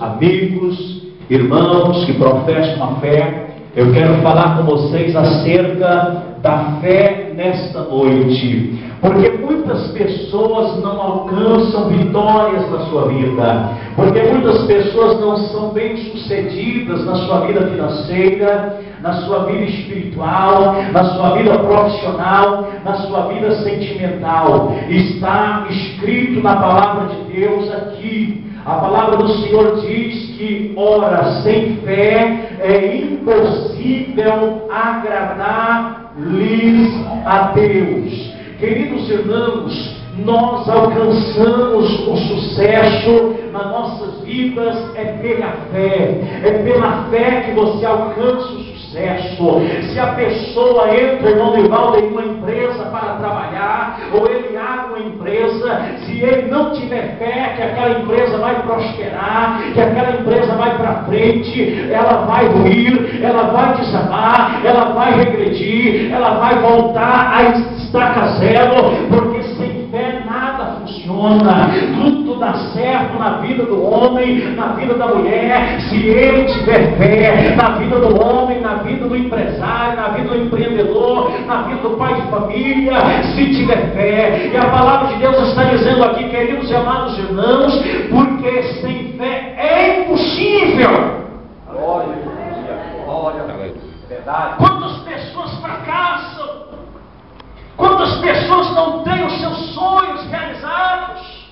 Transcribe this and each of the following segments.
amigos, irmãos que professam a fé, eu quero falar com vocês acerca da fé nesta noite, porque muitas pessoas não alcançam vitórias na sua vida, porque muitas pessoas não são bem-sucedidas na sua vida financeira, na sua vida espiritual, na sua vida profissional, na sua vida sentimental. Está escrito na palavra de Deus aqui. A palavra do Senhor diz que, ora, sem fé é impossível agradar-lhes a Deus. Queridos irmãos, nós alcançamos o sucesso nas nossas vidas pela fé. É pela fé que você alcança o sucesso. Se a pessoa entra, irmão Nivaldo, em uma empresa para trabalhar, ou ele abre uma empresa, se ele não tiver fé que aquela empresa vai prosperar, que aquela empresa vai para frente, ela vai ruir, ela vai desabar, ela vai regredir, ela vai voltar a estaca zero, porque sem fé nada funciona. Tudo dá certo na vida do homem, na vida da mulher, se ele tiver fé, na vida do homem, na vida do empresário, na vida do empreendedor, na vida do pai de família, se tiver fé. E a palavra de Deus está dizendo aqui, queridos e amados irmãos, porque sem fé é impossível. Glória, verdade. Quantas pessoas fracassam? Quantas pessoas não têm os seus sonhos realizados?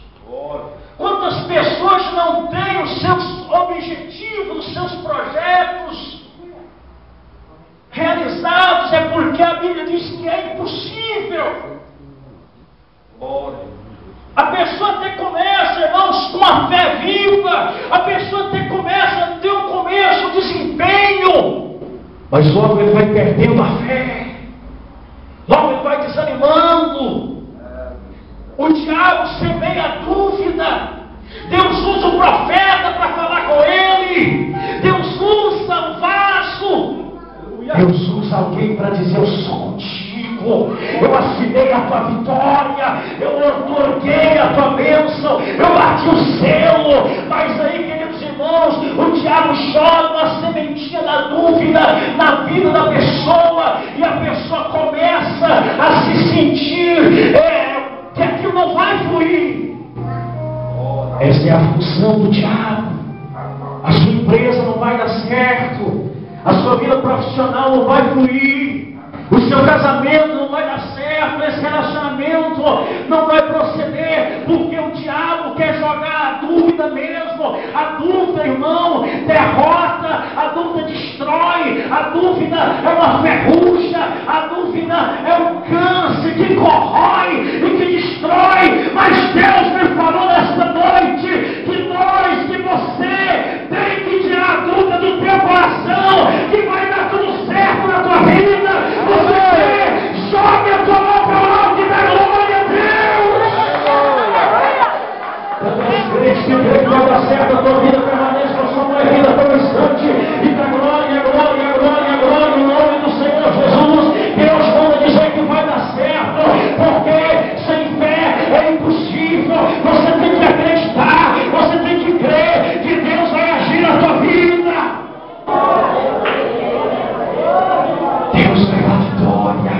Quantas pessoas não têm os seus objetivos, os seus projetos realizados? É porque a Bíblia diz que é impossível. A pessoa até começa, irmãos, com a fé viva. A pessoa até começa a ter um começo, um desempenho. Mas logo ele vai perdendo a fé. Logo ele vai desanimando. O diabo semeia a dúvida. Deus usa o profeta para falar com ele. Deus usa o vaso. Deus usa alguém para dizer: eu sou contigo, eu assinei a tua vitória, eu otorguei a tua bênção, eu bati o selo. Mas aí, queridos irmãos, o diabo joga uma sementinha da dúvida na vida da pessoa, e a pessoa começa a se sentir que aquilo não vai fluir. Essa é a função do diabo. A sua empresa não vai dar certo, a sua vida profissional não vai fluir, o seu casamento não vai dar certo, esse relacionamento não vai proceder, porque o diabo quer jogar a dúvida mesmo. A dúvida, irmão, derrota, a dúvida destrói, a dúvida é uma ferrugem, a dúvida é um câncer que corrói e que destrói. Mas Deus me falou nesta noite que você tem que tirar a dúvida do teu coração, que vai dar tudo certo na tua vida. Você joga a tua mão para o alto e dá glória a Deus. Deus crente que crê que vai dar certo a tua vida, permaneça a sua mãe vida por um instante e dá glória, glória, glória, glória em nome do Senhor Jesus. Deus manda dizer que vai dar certo, porque sem fé é impossível. Você tem que acreditar, você tem que crer que Deus vai agir na tua vida. Deus vai dar vitória.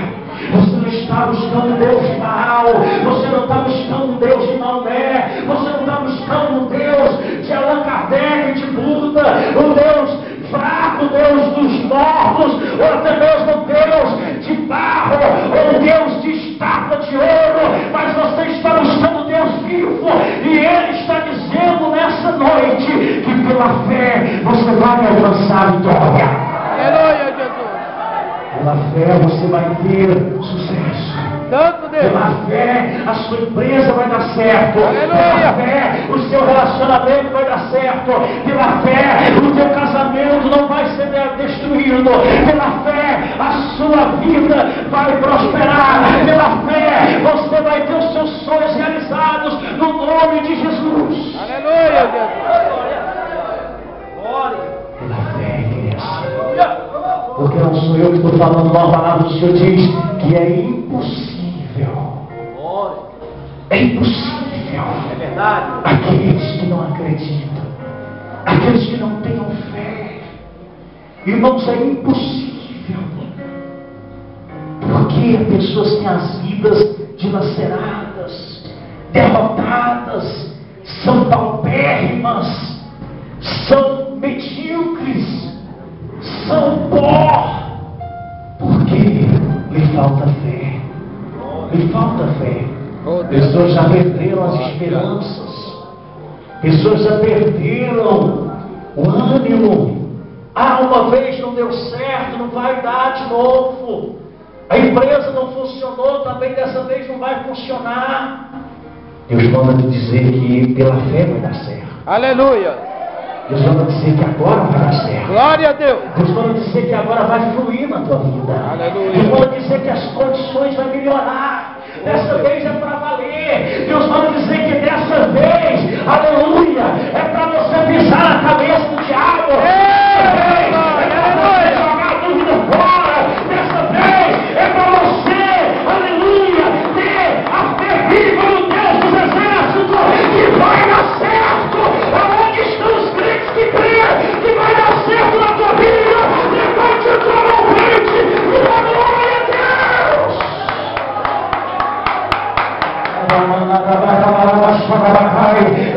Você não está buscando um Deus de Baal, você não está buscando um Deus de Maomé, você não está buscando um Deus de Allan Kardec, de Buda, um Deus fraco, um Deus dos mortos, ou até mesmo um Deus de barro, ou um Deus de estátua de ouro, mas você está buscando um Deus vivo, e Ele está dizendo nessa noite que pela fé você vai alcançar a vitória. Aleluia, Jesus. Pela fé você vai ter sucesso. Pela fé a sua empresa vai dar certo. Pela fé o seu relacionamento vai dar certo. Pela fé o teu casamento não vai ser destruído. Pela fé a sua vida vai prosperar. Pela fé você vai ter os seus sonhos realizados no nome de Jesus. Aleluia, Jesus. Pela fé, igreja. Porque não sou eu que estou falando, a palavra do Senhor diz que é impossível. É impossível. É verdade. Aqueles que não acreditam, aqueles aqueles que não tenham fé. Irmãos, é impossível. Porque pessoas têm as vidas dilaceradas, derrotadas, são paupérrimas, são medíocres, são pó, porque lhe falta fé. Lhe falta fé. Pessoas já perderam as esperanças, pessoas já perderam o ânimo. Uma vez não deu certo, não vai dar de novo. A empresa não funcionou, também dessa vez não vai funcionar. Deus manda te dizer que pela fé vai dar certo. Aleluia. Deus manda dizer que agora vai dar certo. Glória a Deus. Deus manda dizer que agora vai fluir na tua vida. Aleluia. Deus manda dizer que as condições vão melhorar. Dessa vez é para valer. Deus manda dizer que dessa vez, aleluia, é para você pisar na cabeça do diabo. É para você jogar a dúvida fora. Dessa vez é para você, aleluia, ter a fé viva no Deus dos exércitos, que vai dar certo. Aonde estão os crentes que creem que vai dar certo na tua vida? Levante a tua mão crente e dá glória a Deus.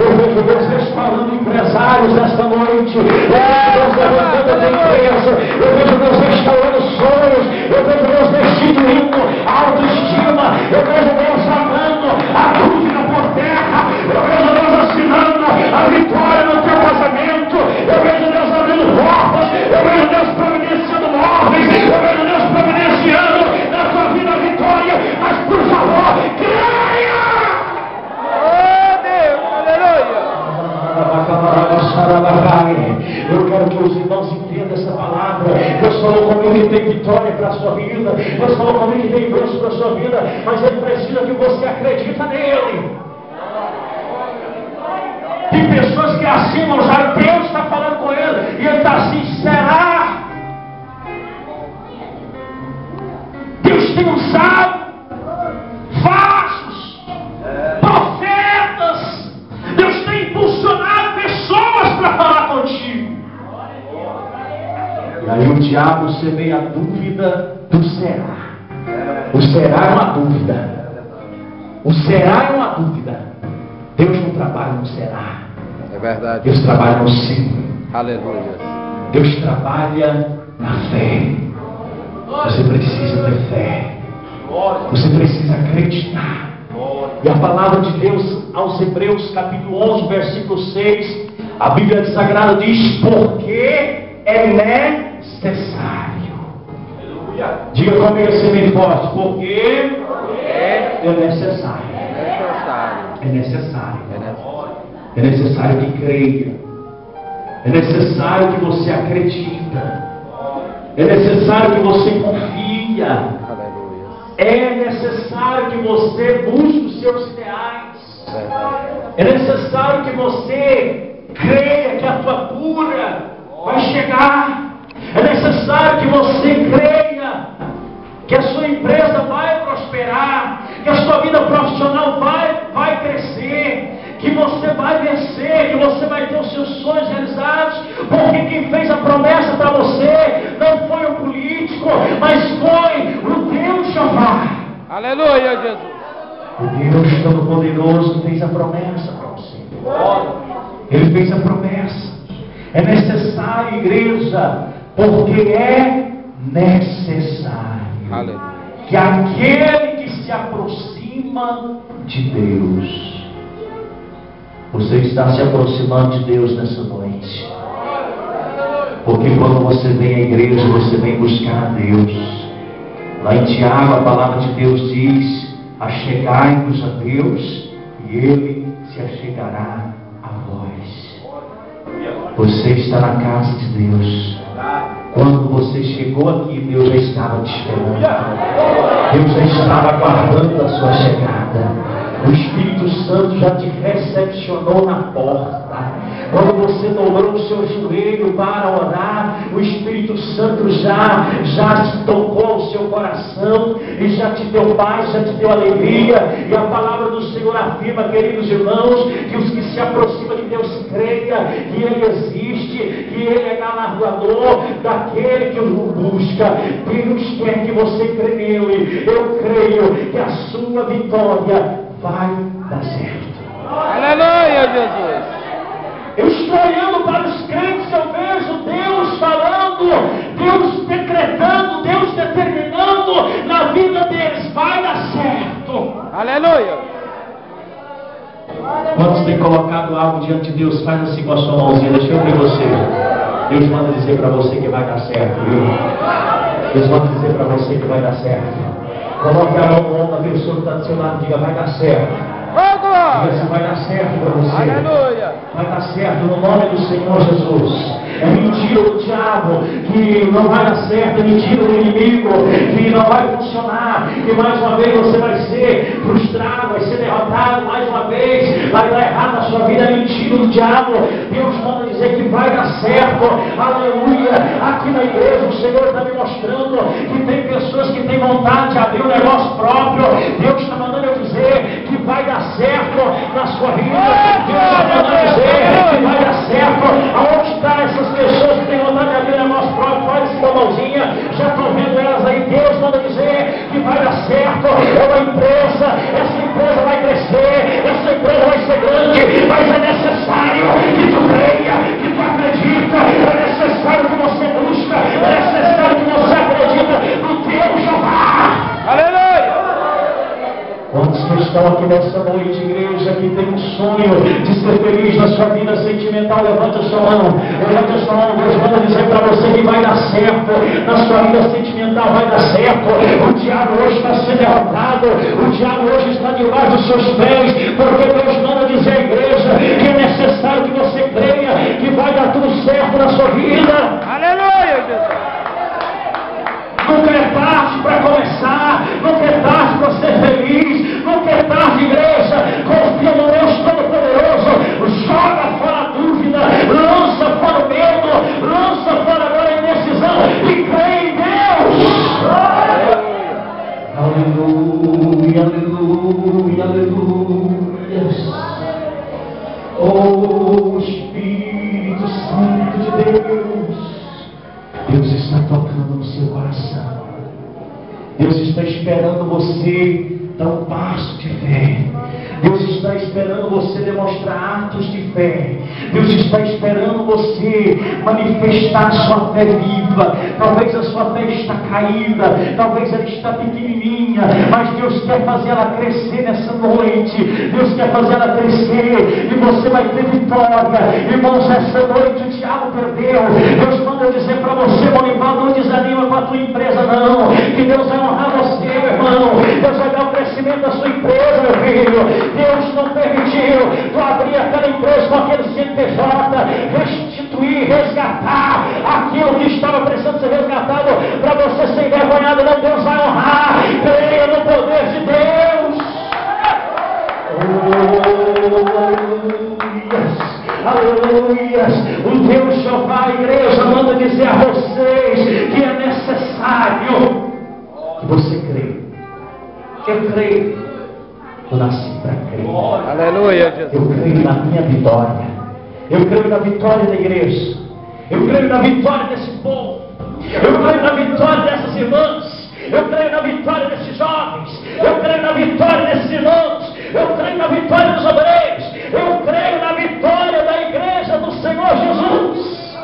Eu vejo Deus restaurando empresários esta noite. Eu vejo Deus levantando a empresa. Eu vejo Deus restaurando sonhos. Eu vejo Deus restituindo a autoestima. Eu vejo Deus amando a dúvida por terra. Eu vejo Deus assinando a vitória no teu casamento. Eu vejo Deus abrindo portas. Eu vejo Deus providenciando móveis. Eu vejo Deus providenciando na tua vida a vitória. Mas por favor, creia! Eu quero que os irmãos entendam essa palavra. Deus falou comigo que tem vitória para a sua vida. Deus falou comigo que tem bênção para a sua vida. Mas Ele precisa que você acredita nele. Tem pessoas que assinam já, Deus está falando com ele, e ele está assim: será? Deus tem usado vasos, profetas. Deus tem impulsionado pessoas para falar contigo. E aí o diabo semeia a dúvida do será. O será é uma dúvida. O será é uma dúvida. Deus não trabalha no será. É verdade. Deus trabalha no sim. Aleluia. Deus trabalha na fé. Você precisa ter fé. Você precisa acreditar. E a palavra de Deus aos Hebreus capítulo 11 versículo 6, a Bíblia Sagrada diz: porque é necessário. Diga comigo assim bem forte: porque é necessário. É necessário. É necessário que creia. É necessário que você acredita. É necessário que você confia. É necessário que você busque os seus ideais. É necessário que você creia que a tua cura vai chegar. É necessário que você creia que a sua empresa vai prosperar, que a sua vida profissional vai crescer, que você vai vencer, que você vai ter os seus sonhos realizados, porque quem fez a promessa para você não foi o político, mas foi o Deus Jeová. Aleluia, Jesus. O Deus Todo-Poderoso fez a promessa para você. Ele fez a promessa. É necessário, igreja, porque é necessário. Aleluia. Que aquele que se aproxima de Deus, você está se aproximando de Deus nessa noite. Porque quando você vem à igreja, você vem buscar a Deus. Lá em Tiago, a palavra de Deus diz: achegai-vos a Deus, e Ele se achegará a vós. Você está na casa de Deus. Quando você chegou aqui, Deus já estava te esperando. Deus já estava aguardando a sua chegada. O Espírito Santo já te recepcionou na porta. Quando você dobrou o seu joelho para orar, o Espírito Santo já tocou o seu seu coração, e já te deu paz, já te deu alegria. E a palavra do Senhor afirma, queridos irmãos, que os que se aproximam de Deus creia que Ele existe, que Ele é galardoador daquele que o busca. Deus quer que você crê nele. Eu creio que a sua vitória vai dar certo. Aleluia, Jesus. Eu estou olhando para os crentes, eu vejo Deus falando, Deus decretando, Deus determinando na vida deles. Vai dar certo. Aleluia. Quando você tem colocado algo diante de Deus, faz assim com a sua mãozinha. Deixa eu ver você. Deus manda dizer para você que vai dar certo, viu? Deus manda dizer para você que vai dar certo. Coloque a mão no ombro da pessoa que está do seu lado e diga: vai dar certo. Diga assim: vai dar certo para você. Aleluia. Vai dar certo no nome do Senhor Jesus. É mentira do diabo que não vai dar certo, é mentira do inimigo que não vai funcionar, que mais uma vez você vai ser frustrado, vai ser derrotado, mais uma vez vai dar errado na sua vida. É mentira do diabo. Deus manda dizer que vai dar certo. Aleluia. Aqui na igreja o Senhor está me mostrando que tem pessoas que têm vontade de abrir um negócio próprio. Deus está mandando eu dizer que vai dar certo na sua vida. Deus está mandando dizer que vai dar certo. Aonde estão essas pessoas que têm vontade de abrir negócio próprio? Faz essa mãozinha, já estou vendo elas aí. Deus manda dizer que vai dar certo. É uma empresa, essa empresa vai crescer, essa empresa vai ser grande, mas é necessário que tu creia, que tu acredita, é necessário que você busca, é necessário que você acredita no teu Jeová. Aleluia. Quantos que estão aqui nessa noite, igreja, que tem um sonho de ser feliz na sua vida sentimental? Levante a sua mão. Levante a sua mão. Deus manda dizer para você que vai dar certo. Na sua vida sentimental vai dar certo. O diabo hoje está sendo derrotado. O diabo hoje está debaixo dos seus pés. Porque Deus manda dizer à igreja que é necessário que você creia que vai dar tudo certo na sua vida. Aleluia, Jesus. Nunca é tarde para começar, nunca é tarde para ser feliz, nunca é tarde, igreja. Confia no Deus Todo-Poderoso, joga fora a dúvida, lança fora o medo, lança fora agora a indecisão e crê em Deus. Aleluia, aleluia, aleluia. Oh Espírito Santo de Deus, Deus está tocando no seu coração. Deus está esperando você dar um passo de fé. Deus está esperando você demonstrar atos de fé. Deus está esperando você manifestar sua fé viva. Talvez a sua fé está caída, talvez ela está pequenininha, mas Deus quer fazer ela crescer nessa noite. Deus quer fazer ela crescer e você vai ter vitória. Irmãos, essa noite o diabo perdeu. Deus manda dizer para você, Monival, não desanima com a tua empresa não, que Deus vai honrar você, meu irmão. Deus vai dar o crescimento da sua empresa, meu filho. Deus não permitiu tu abrir aquela empresa com aquele CNPJ, restituir, resgatar aquilo que estava precisando ser resgatado para você ser envergonhado. Não, Deus vai honrar. Creia no poder de Deus. Aleluias. O Deus Jeová, a igreja, manda dizer a vocês que é necessário que você creia. Eu creio. Eu nasci para crer. Aleluia, Jesus. Eu creio na minha vitória. Eu creio na vitória da igreja. Eu creio na vitória desse povo. Eu creio na vitória dessas irmãs. Eu creio na vitória desses jovens. Eu creio na vitória desses irmãos. Eu creio na vitória dos obreiros. Eu creio na vitória da igreja do Senhor Jesus.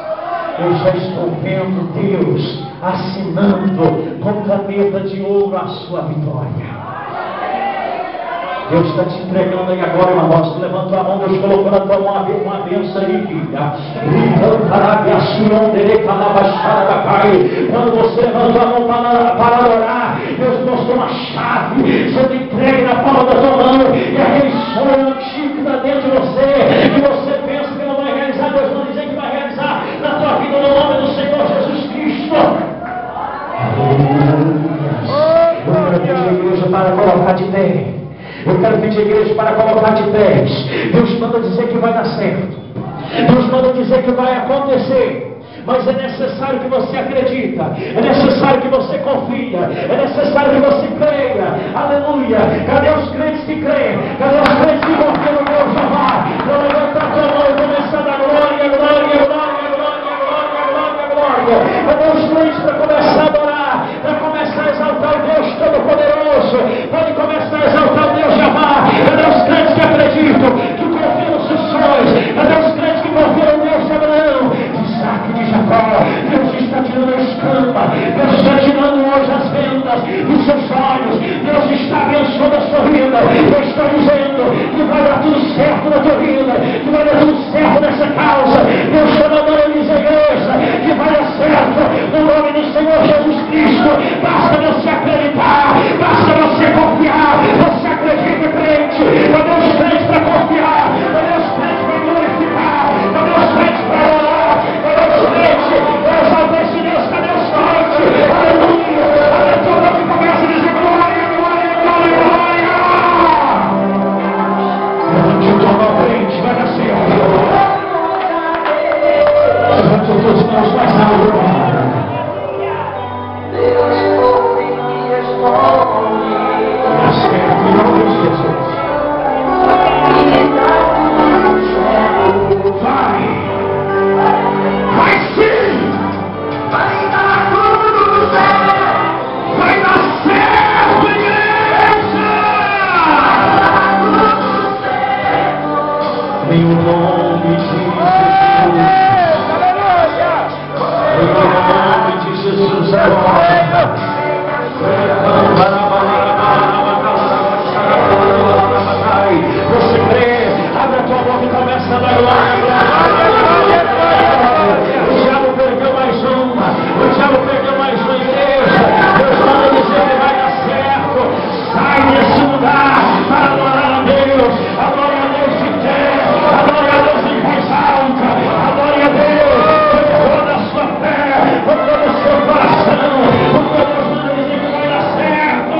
Eu já estou vendo Deus assinando com caneta de ouro a sua vitória. Deus está te entregando aí agora, meu irmão. Você levantou a mão, Deus colocou na tua mão uma bênção aí, filha. Quando você levantou a mão para adorar, Deus mostrou uma chave. Você tem entregue na palma da tua mão. E aquele sonho antigo que está dentro de você, que você pensa que não vai realizar, Deus vai dizer que vai realizar na tua vida, no nome do Senhor Jesus Cristo. Eu quero pedir a igreja para colocar de pé. Eu quero pedir a igreja para colocar de pés. Deus manda dizer que vai dar certo. Deus manda dizer que vai acontecer. mas é necessário que você acredita, é necessário que você confia, é necessário que você creia. Aleluia. Cadê os crentes que creem? Cadê os crentes que confiam no meu Jeová? Vou levantar a tua mão e começar a dar glória, glória, glória, glória, glória, glória, glória. Cadê os crentes para começar a adorar, para começar a exaltar o Deus Todo-Poderoso? Pode começar a exaltar o Deus Jeová. Cadê os crentes que acreditam, que confiam nos seus sonhos? Cadê os crentes que confiam no Deus de Abraão, de Isaac, de Jacó? Deus está tirando a escama, Deus está tirando hoje as vendas dos seus olhos. Deus está abençoando a sua vida. Eu estou dizendo que vai dar tudo certo na tua vida, que vai dar tudo certo nessa causa. Deus está mandando a dizer, igreja, que vai dar certo no nome do Senhor Jesus Cristo. Basta você acreditar, basta você confiar. Você acredita, crente? Cadê os crentes para confiar? Cadê os crentes para glorificar? Cadê os crentes para orar? Cadê os crentes para exaltar esse Deus? Cadê os crentes? Aleluia! Abre a tua boca e começa a dizer glória, glória, glória, glória! Levante a tua mão, crente, vai dar certo. Levante as tuas mãos mais alto. Você crê? Abre a tua boca e começa a dar glória. O diabo perdeu mais uma. O diabo perdeu mais uma igreja. Deus manda dizer que vai dar certo. Sai desse lugar para adorar a Deus. Adore a Deus de pé. Adore a Deus em voz alta. Adore a Deus com toda a sua fé, com todo o seu coração. Porque Deus manda dizer que vai dar certo.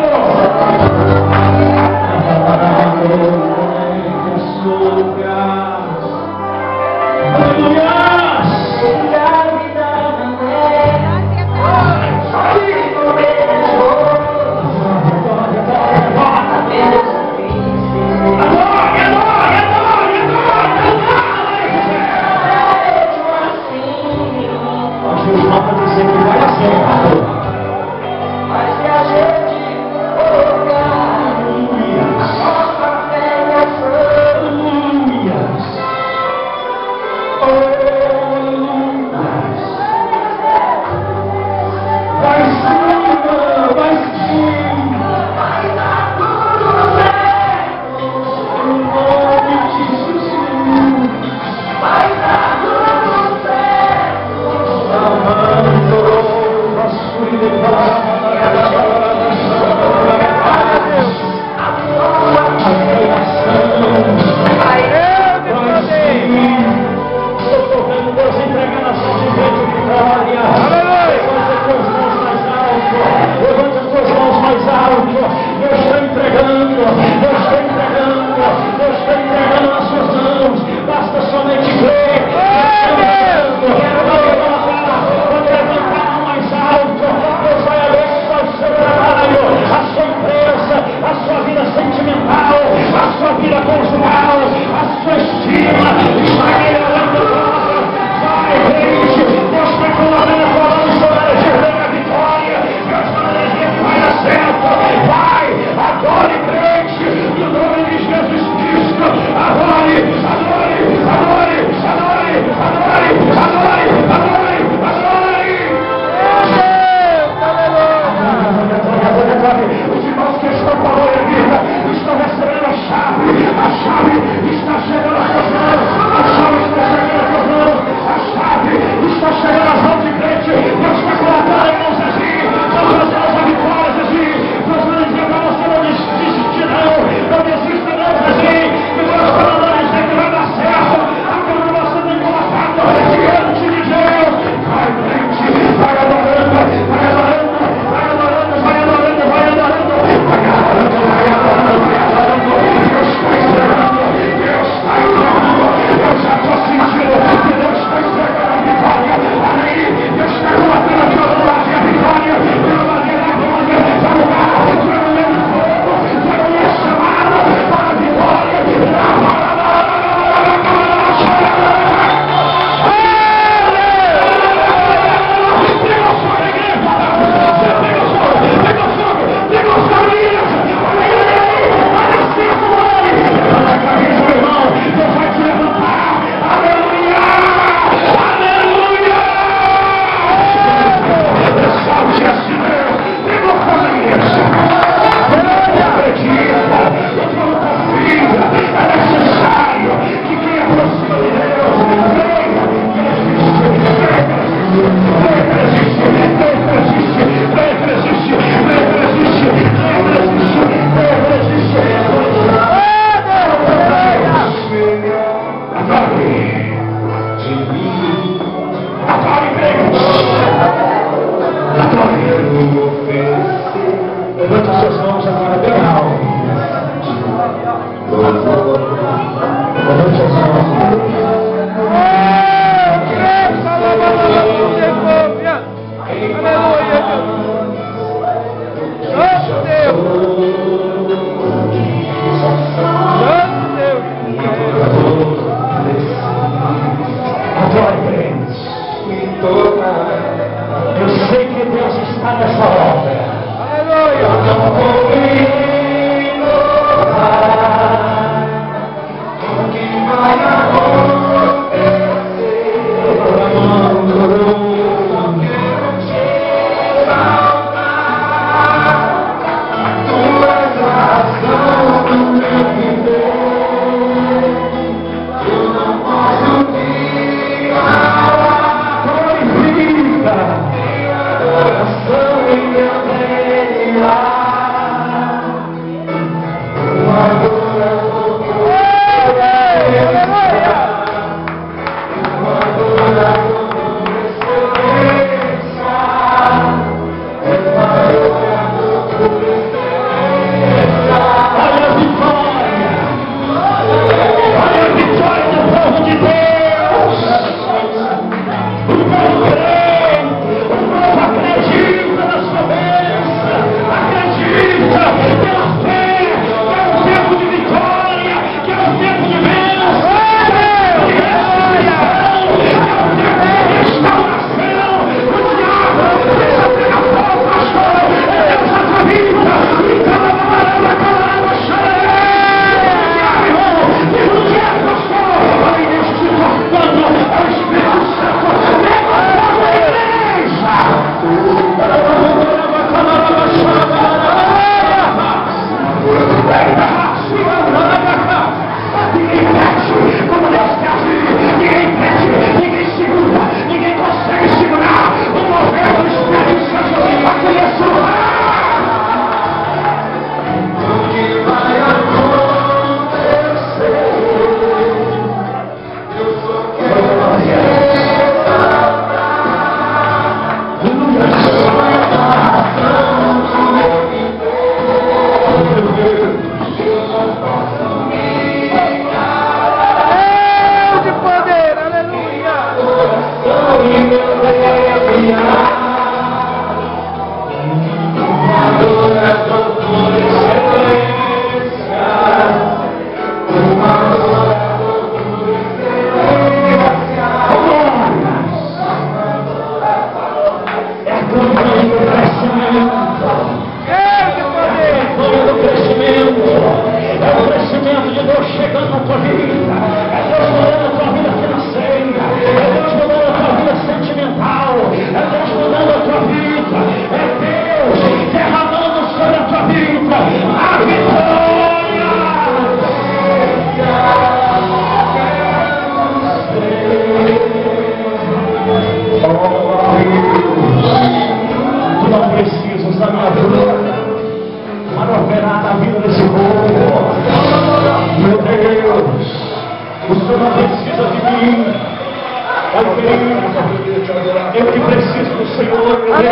Eu que preciso do Senhor, meu Deus.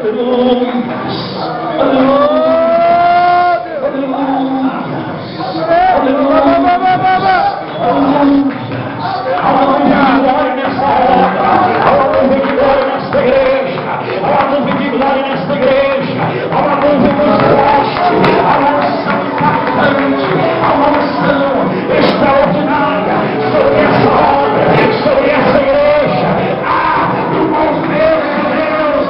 Aleluia. Há uma nuvem de glória nessa hora. Há uma nuvem de glória nessa igreja. Há uma nuvem de glória nessa igreja. Há uma nuvem dos postes. Há uma unção impactante. Há uma unção extraordinária sobre essa obra, sobre essa igreja. O mover de Deus.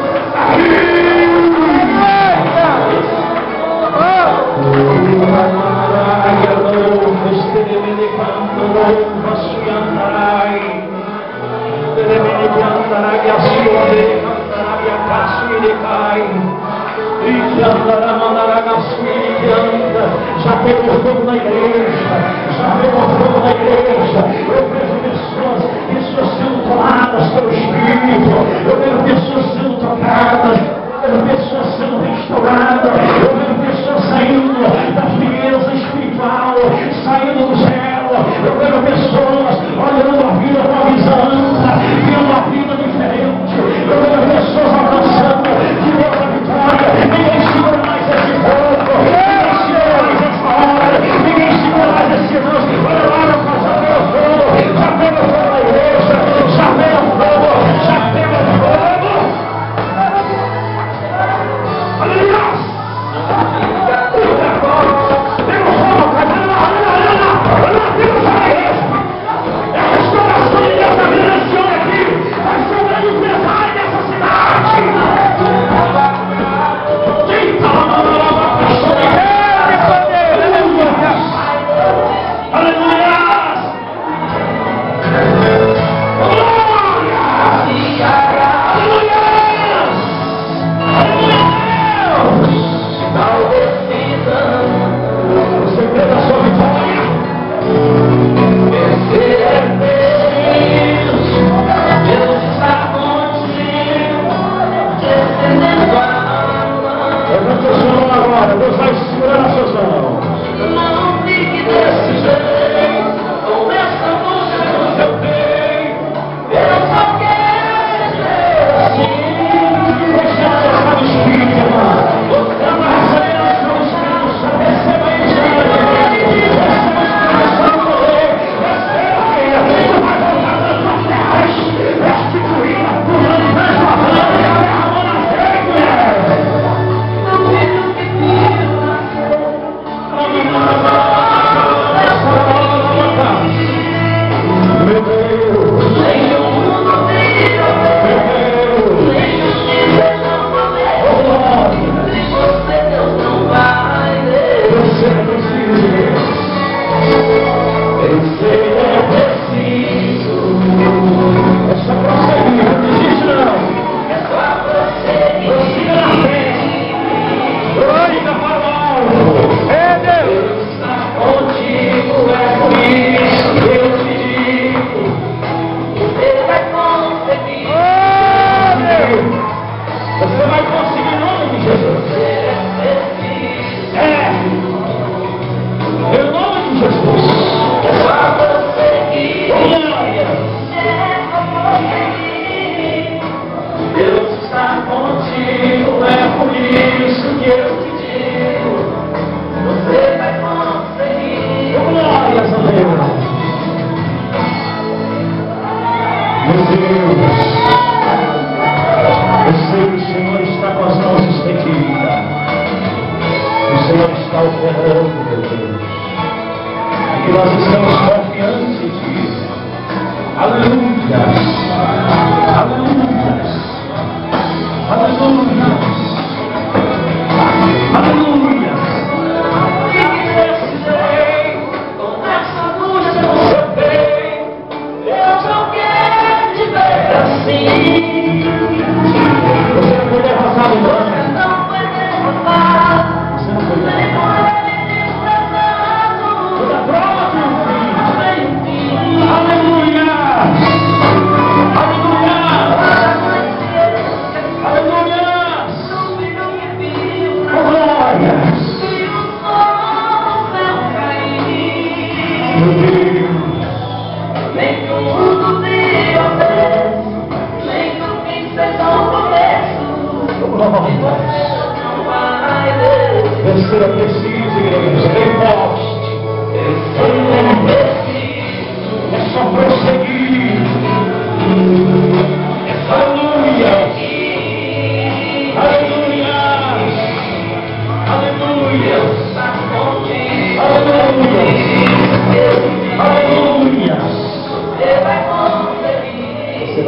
Já pegou fogo na igreja, já pegou fogo na igreja. Eu vejo pessoas sendo tomadas pelo Espírito, eu vejo pessoas sendo tocadas, eu vejo pessoas sendo restauradas, eu vejo pessoas saindo da frieza espiritual, saindo do céu, eu vejo pessoas olhando a vida com a visão ampla, vendo a vida diferente, eu vejo pessoas alcançando de outra vitória. Ninguém segura mais esse povo, ninguém segura mais essa hora, ninguém segura mais esse irmão. Olha lá, eu faço o meu fogo, já pega fogo na igreja, já pega fogo, já pega fogo. Aleluia! Pega fogo, olha lá, pega fogo na igreja. É a restauração de Deus na vida desse homem aqui, vai ser o grande empresário dessa cidade. Agora, Deus vai segurar as suas mãos. Não fique desse jeito, com essa música no seu peito. Eu só quero ser assim. Deixa eu deixar o Espírito, irmão. Você vai receber a sua esperança. Receba aí, receba a esperança do poder. Receba, filha. Tu vai voltar para as tuas terras. Restituir a tua manifestação. Derramando a fé, mulher. Eu só quero te ver.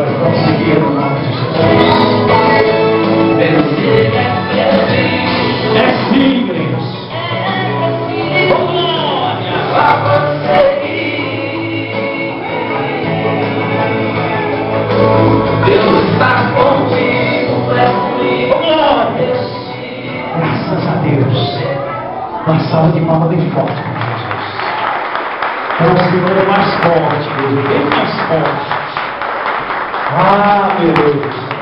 Vai conseguir no nome de Jesus. É sim, Deus. Oh, glória. Vai conseguir. Deus está contigo, é comigo. Oh, glória. Graças a Deus. Uma salva de palmas bem forte para Jesus. O Senhor é mais forte, Deus, bem mais forte. Ah, meu Deus.